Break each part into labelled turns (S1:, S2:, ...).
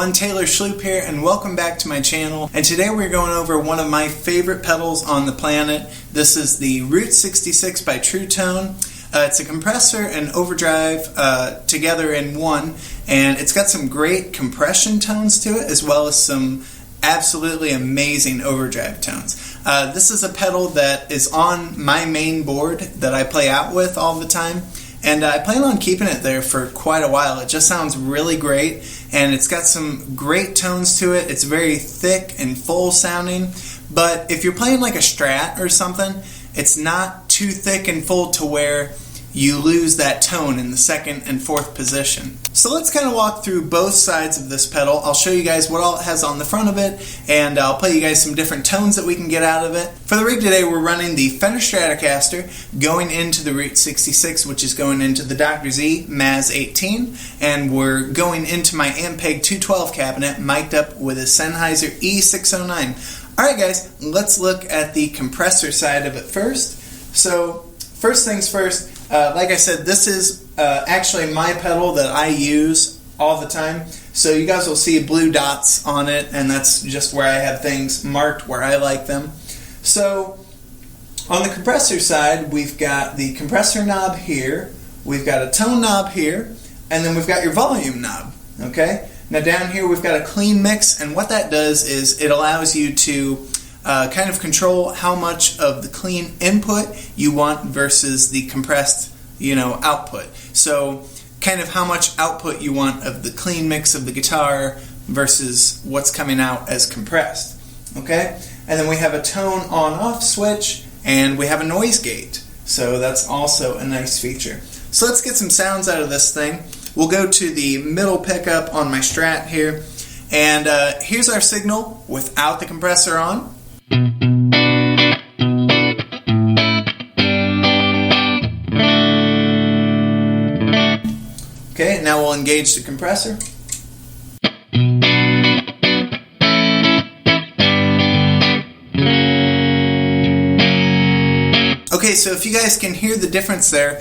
S1: everyone, Taylor Schlupp here, and welcome back to my channel. And today we're going over one of my favorite pedals on the planet. This is the Route 66 by Truetone. It's a compressor and overdrive together in one, and it's got some great compression tones to it as well as some absolutely amazing overdrive tones. This is a pedal that is on my main board that I play out with all the time. And I plan on keeping it there for quite a while. It just sounds really great, and it's got some great tones to it. It's very thick and full sounding, but if you're playing like a Strat or something, it's not too thick and full to where you lose that tone in the second and fourth position. So let's kind of walk through both sides of this pedal. I'll show you guys what all it has on the front of it, and I'll play you guys some different tones that we can get out of it. For the rig today, we're running the Fender Stratocaster going into the Route 66, which is going into the Dr. Z Maz 18, and we're going into my Ampeg 212 cabinet mic'd up with a Sennheiser E609. Alright guys, let's look at the compressor side of it first. So first things first, like I said, this is actually my pedal that I use all the time. So you guys will see blue dots on it, and that's just where I have things marked where I like them. So on the compressor side, we've got the compressor knob here, we've got a tone knob here, and then we've got your volume knob. Okay? Now down here we've got a clean mix, and what that does is it allows you to kind of control how much of the clean input you want versus the compressed, output. So kind of how much output you want of the clean mix of the guitar versus what's coming out as compressed. Okay? And then we have a tone on-off switch, and we have a noise gate. So that's also a nice feature. So let's get some sounds out of this thing. We'll go to the middle pickup on my Strat here, and here's our signal without the compressor on. Okay, now we'll engage the compressor. Okay, so if you guys can hear the difference there,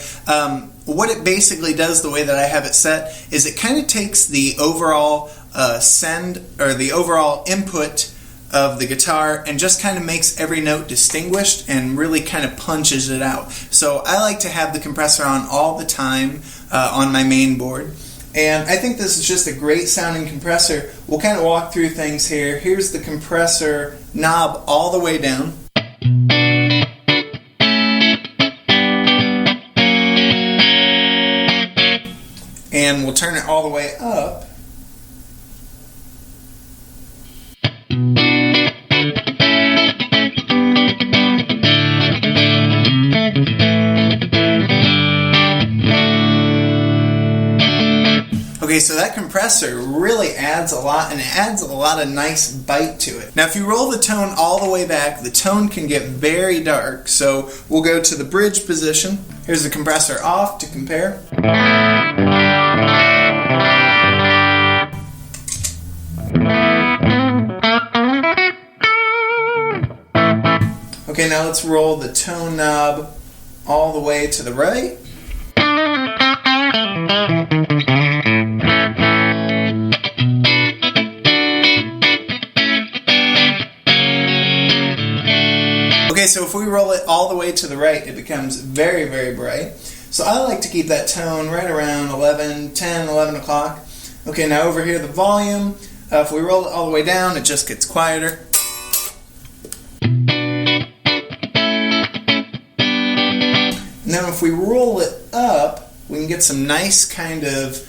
S1: what it basically does, the way that I have it set, is it kind of takes the overall the overall input of the guitar and just kind of makes every note distinguished and really kind of punches it out. So I like to have the compressor on all the time on my main board, and I think this is just a great sounding compressor. We'll kind of walk through things here. Here's the compressor knob all the way down. And we'll turn it all the way up. Okay, so that compressor really adds a lot, and it adds a lot of nice bite to it. Now if you roll the tone all the way back, the tone can get very dark. So we'll go to the bridge position. Here's the compressor off to compare. Okay, now let's roll the tone knob all the way to the right. Okay, so if we roll it all the way to the right, it becomes very, very bright. So I like to keep that tone right around 10, 11 o'clock. Okay, now over here the volume, if we roll it all the way down, it just gets quieter. Now if we roll it up, we can get some nice kind of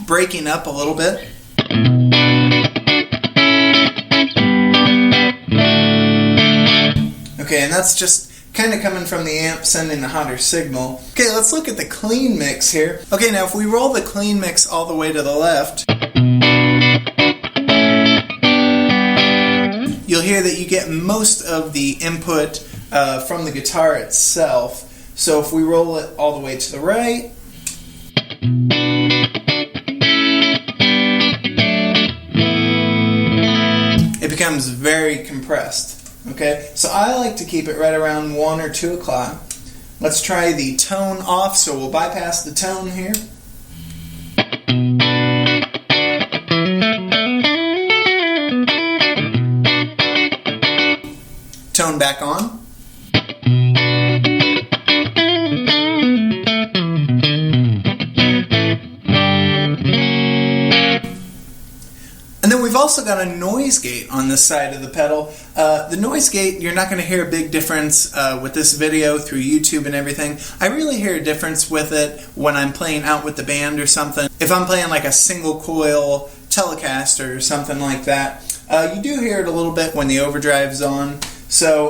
S1: breaking up a little bit. Okay, and that's just kind of coming from the amp sending a hotter signal. Okay, let's look at the clean mix here. Okay, now if we roll the clean mix all the way to the left, you'll hear that you get most of the input from the guitar itself. So if we roll it all the way to the right, it becomes very compressed. Okay, so I like to keep it right around 1 or 2 o'clock. Let's try the tone off, so we'll bypass the tone here. also got a noise gate on this side of the pedal. The noise gate, you're not going to hear a big difference with this video through YouTube and everything. I really hear a difference with it when I'm playing out with the band or something. If I'm playing like a single coil Telecaster or something like that, you do hear it a little bit when the overdrive's on. So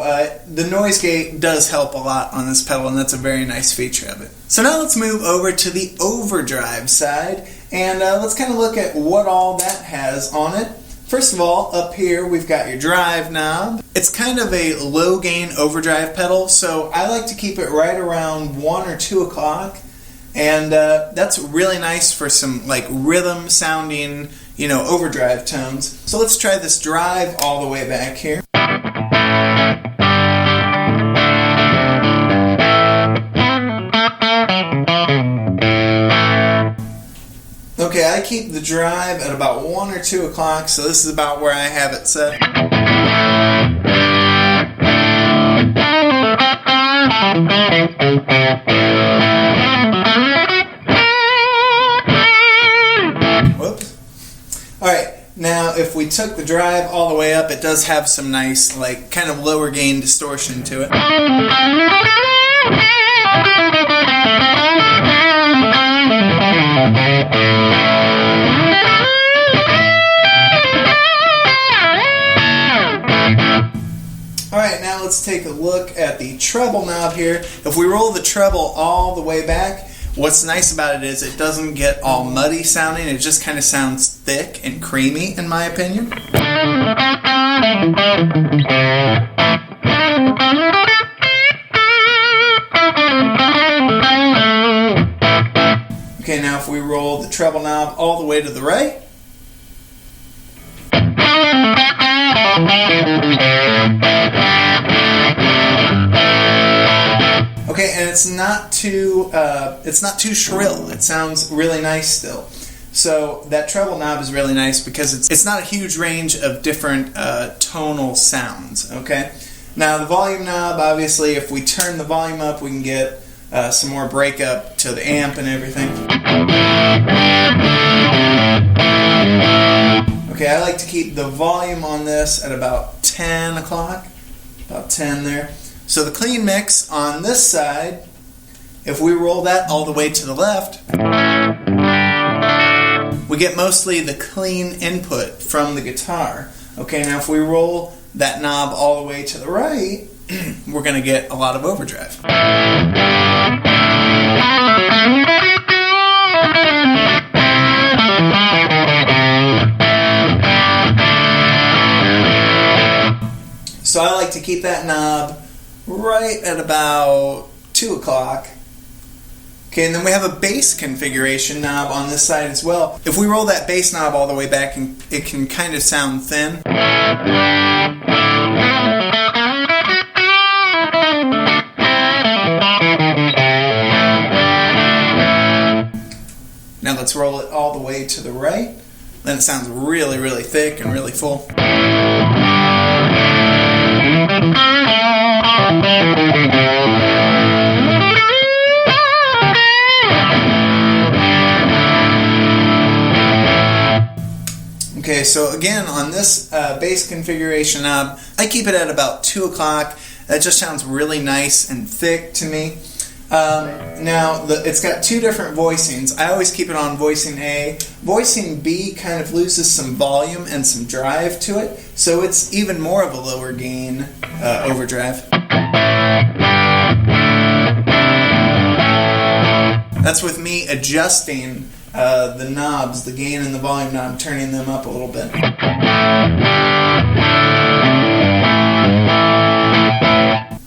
S1: the noise gate does help a lot on this pedal, and that's a very nice feature of it. So now let's move over to the overdrive side, and let's kind of look at what all that has on it. First of all, up here we've got your drive knob. It's kind of a low gain overdrive pedal, so I like to keep it right around 1 or 2 o'clock, and that's really nice for some like rhythm sounding, you know, overdrive tones. So let's try this drive all the way back here. Okay, I keep the drive at about 1 or 2 o'clock, so this is about where I have it set. Whoops. Alright, now if we took the drive all the way up, it does have some nice, like, kind of lower gain distortion to it. Alright, now let's take a look at the treble knob here. If we roll the treble all the way back, what's nice about it is it doesn't get all muddy sounding. It just kind of sounds thick and creamy, in my opinion. Okay, now if we roll the treble knob all the way to the right. Okay, and it's not too shrill. It sounds really nice still. So that treble knob is really nice because it's not a huge range of different tonal sounds. Okay. Now the volume knob, obviously, if we turn the volume up, we can get some more breakup to the amp and everything. Okay, I like to keep the volume on this at about 10 o'clock, about 10 there. So the clean mix on this side, if we roll that all the way to the left, we get mostly the clean input from the guitar. Okay, now if we roll that knob all the way to the right, we're going to get a lot of overdrive. So I like to keep that knob right at about 2 o'clock. Okay, and then we have a bass configuration knob on this side as well. If we roll that bass knob all the way back, it can kind of sound thin. Now let's roll it all the way to the right. Then it sounds really, really thick and really full. Okay, so again, on this bass configuration knob, I keep it at about 2 o'clock. That just sounds really nice and thick to me. Now, it's got 2 different voicings. I always keep it on voicing A. Voicing B kind of loses some volume and some drive to it, so it's even more of a lower gain overdrive. That's with me adjusting the knobs, the gain and the volume knob, turning them up a little bit.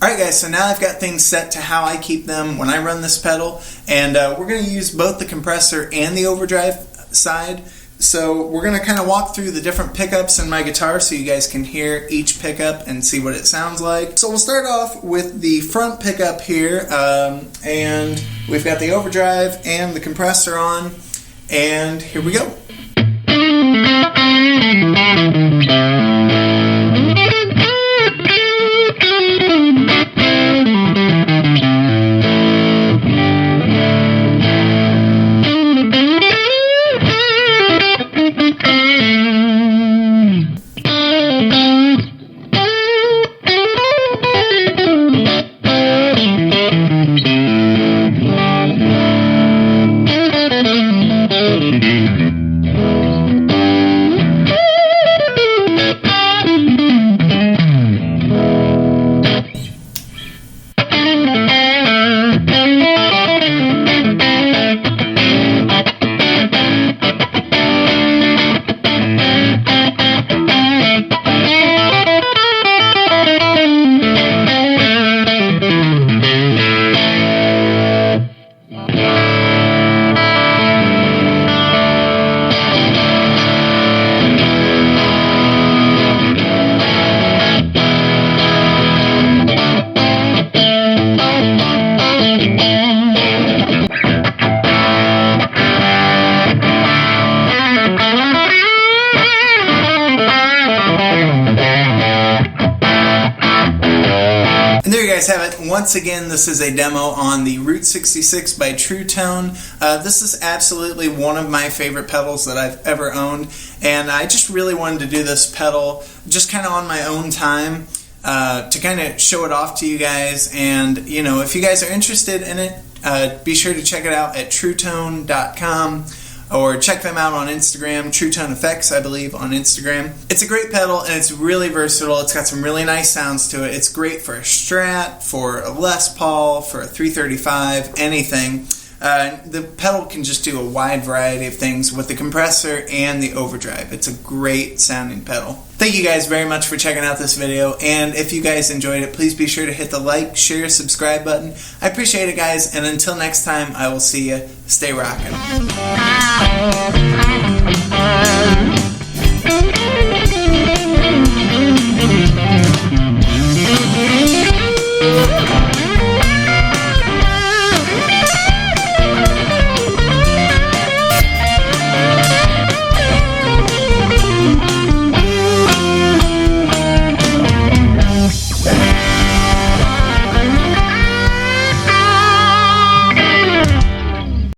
S1: Alright guys, so now I've got things set to how I keep them when I run this pedal, and we're going to use both the compressor and the overdrive side. So we're going to kind of walk through the different pickups in my guitar so you guys can hear each pickup and see what it sounds like. So we'll start off with the front pickup here, and we've got the overdrive and the compressor on, and here we go. guys have it. Once again, this is a demo on the Route 66 by Truetone. This is absolutely one of my favorite pedals that I've ever owned, and I just really wanted to do this pedal just kind of on my own time to kind of show it off to you guys. And you know, if you guys are interested in it, be sure to check it out at Truetone.com. or check them out on Instagram, Truetone Effects, I believe, on Instagram. It's a great pedal, and it's really versatile. It's got some really nice sounds to it. It's great for a Strat, for a Les Paul, for a 335, anything. The pedal can just do a wide variety of things with the compressor and the overdrive. It's a great sounding pedal. Thank you guys very much for checking out this video, and if you guys enjoyed it, please be sure to hit the like, share, subscribe button. I appreciate it, guys, and until next time, I will see you. Stay rockin'.